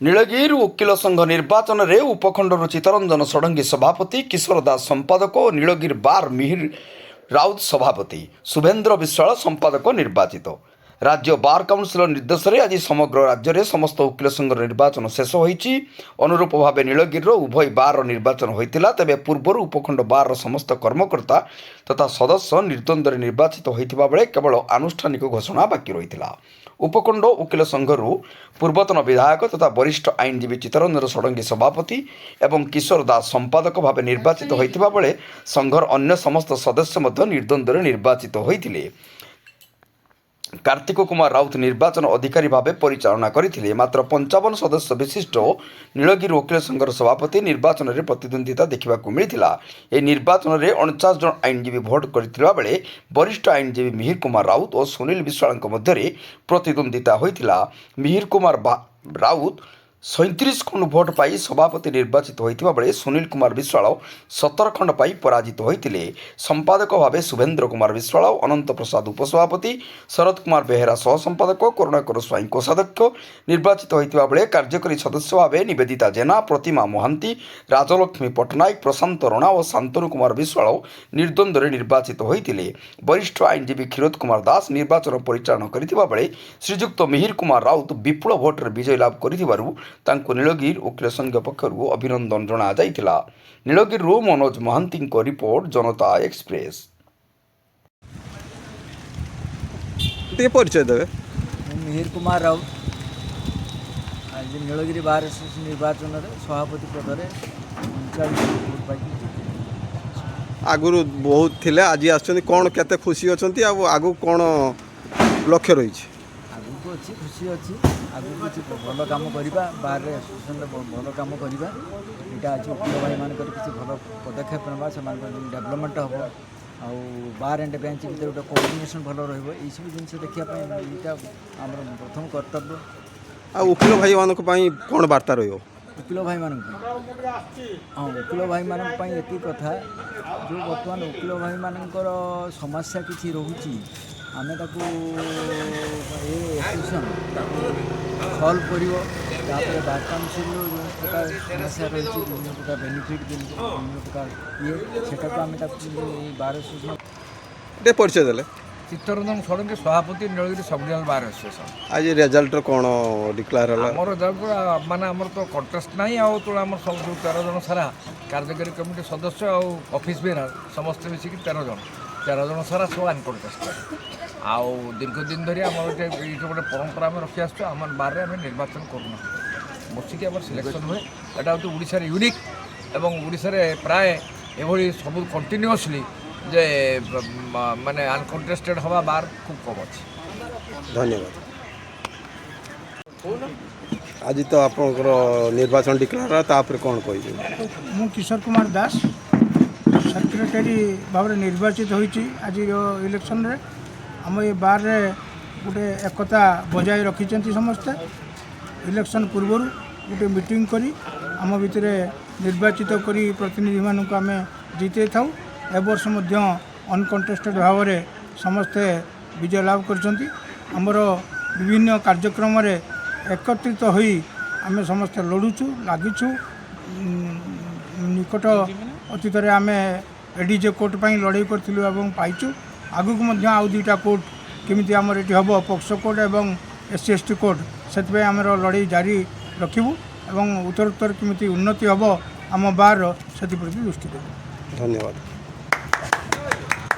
नीलगिरी वकिल संघ निर्वाचन में उपखंडर चित्तरंजन षडंगी सभापति किशोर दास संपादक और नीलगिरी बार मिहिर राउत सभापति शुभेन्द्र विश्वाल संपादक निर्वाचित। राज्य बार काउंसिल निर्देश में आज समग्र राज्य में समस्त वकिल संघ निर्वाचन शेष होईछि। अनुरूप भाव नीलगिरी उभय बार निर्वाचन होइतिला। तेबे पूर्व उपखंड बार समस्त कर्मकर्ता तथा सदस्य निर्द्वंद्व निर्वाचित होइतिबा बेले केवल आनुष्ठानिक घोषणा बाकी रहितिला। उपखंड वकिल संघरू पूर्वतन विधायक तथा वरिष्ठ आईनजीवी चित्तरंजन षडंगी सभापति एवं किशोर दास संपादक भाव निर्वाचित होइतिबा बेले संघर अन्य समस्त सदस्य मध्य निर्द्वंद्व निर्वाचित होइतिले। कार्तिक कुमार राउत निर्वाचन अधिकारी भाव परिचालना करथिले। मात्र 55 सदस्य विशिष्ट नीलगिरी वकिल संघर सभापति निर्वाचन में प्रतिद्वंदिता देखा मिलता। यह निर्वाचन में 49 जन आईनजीवी भोट करथिबा बेले वरिष्ठ आईनजीवी मिहिर कुमार राउत और सुनील विश्वाल मध्य प्रतिद्वंदिता होइतिला। मिहिर कुमार राउत 37 खंड भोट पाई सभापति निर्वाचित होइतिबा बेले सुनील कुमार विश्वाल 17 खंड पाई पराजित होइतिले। संपादक भाव शुभेन्द्र कुमार विश्वाल, अनंत प्रसाद उपसभापति, शरद कुमार बेहेरा सह संपादक, करुणाकर स्वाई कोषाध्यक्ष निर्वाचित होइतिबा बेले कार्यकारी सदस्य भाव निवेदिता जेना, प्रतिमा महांती, राजलक्ष्मी पट्टनायक, प्रशांत रणा और शांतनु कुमार विश्वाल निर्द्वंद्व निर्वाचित होइतिले। वरिष्ठ आईनजीवी क्षीरोद कुमार दास निर्वाचन परिचालन करितिबा बेले श्रीजुक्त मिहिर कुमार राउत विपुल भोटर विजय लाभ करितिबारु तांको नीलगिरी वकिल संघ पक्षरु अभिनंदन जना जाइतिला। नीलगिरी मनोज महांती रिपोर्ट, जनता एक्सप्रेस। परिचय देवे। मिहिर कुमार राउत आज नीलगिरी बार निर्वाचन में सभापति पद में आगुरु बहुत थिले, आज आछन कोन केते खुशी अछंती आ आगु कोन लक्ष्य रही छै? आगु को अच्छी खुशी अच्छी आगु किसी भल कम करवा बाहर एसोसिएशन भल कम करवा यहाँ आज वकिल भाई मान किसी भल पदक्षेप ना से डेभलपमेंट हम आउ बार एंड बेंच भर गोटे कोऑर्डिनेशन भल रही सब जिन देखापी यहाँ आम प्रथम कर्तव्य। आ वकिल भाई मान कौन वार्ता रही? वकिल भाई मान हाँ वकिल भाई मान ये कथा जो बर्तमान वकिल भाई मानकर समस्या किसी रोचे आम एसोसिएशन सल्व कर बार काउंसिल जो प्रकार समस्या रही विभिन्न प्रकार बेनिफिट विभिन्न प्रकार ये सेटा आम बार एसोसिएशन परिचय देले। चित्तरंजन षडंगी सभापति Nilgiri sub division bar association. आज रिजल्ट कौन डिक्लेयर होला? आमर रिजल्ट माने आमर तो कंटेस्ट नहीं आउ तो आमर सब 13 जन सारा कार्यकारी कमिटी सदस्य आउ ऑफिस बेनर समस्त मिसिक 13 जन सारा सब अनकंटेस्ट आउ दीर्घ दिन धरी आम गोटे गोटे परंपरा आम रखी आसु आम बार आम निर्वाचन करूना बसिक आम सिलेक्शन हुए। यहाँ हूँ ओडिशा यूनिक एवं ओडिशा प्राय एभली सब कंटिन्यूअसली जे माने अनकंटेस्टेड हवा बार खूब कम अच्छी। धन्यवाद। आज तो आप निर्वाचन डिक्लेयर तापर कौन कह? मु किशोर कुमार दास सेक्रेटरी भाव निर्वाचित होती आज इलेक्शन रे। आम ये बार रे गोटे एकता बजाय रखिंट समस्ते इलेक्शन पूर्व गोटे मीटिंग करी आम भितर निर्वाचित करी प्रतिनिधि मानक आम जीते था। ए वर्ष मध्य अनकंटेस्टेड भाव में समस्ते विजय लाभ करछंती। आमर विभिन्न कार्यक्रम रे एकत्रित होई आम समस्ते लड़ुचु लागिचु। निकट अतीत आम एडीजे कोर्ट पर लड़ाई करूँ और पाइचु। आगु को आउ 2टा कोर्ट केमिति आमर ये हम पक्सो कोर्ट एवं SC/ST कोर्ट से आम लड़ाई जारी रखिबू एवं उत्तरोत्तर केमिति उन्नति हम आम बार से दृष्टि देव। धन्यवाद।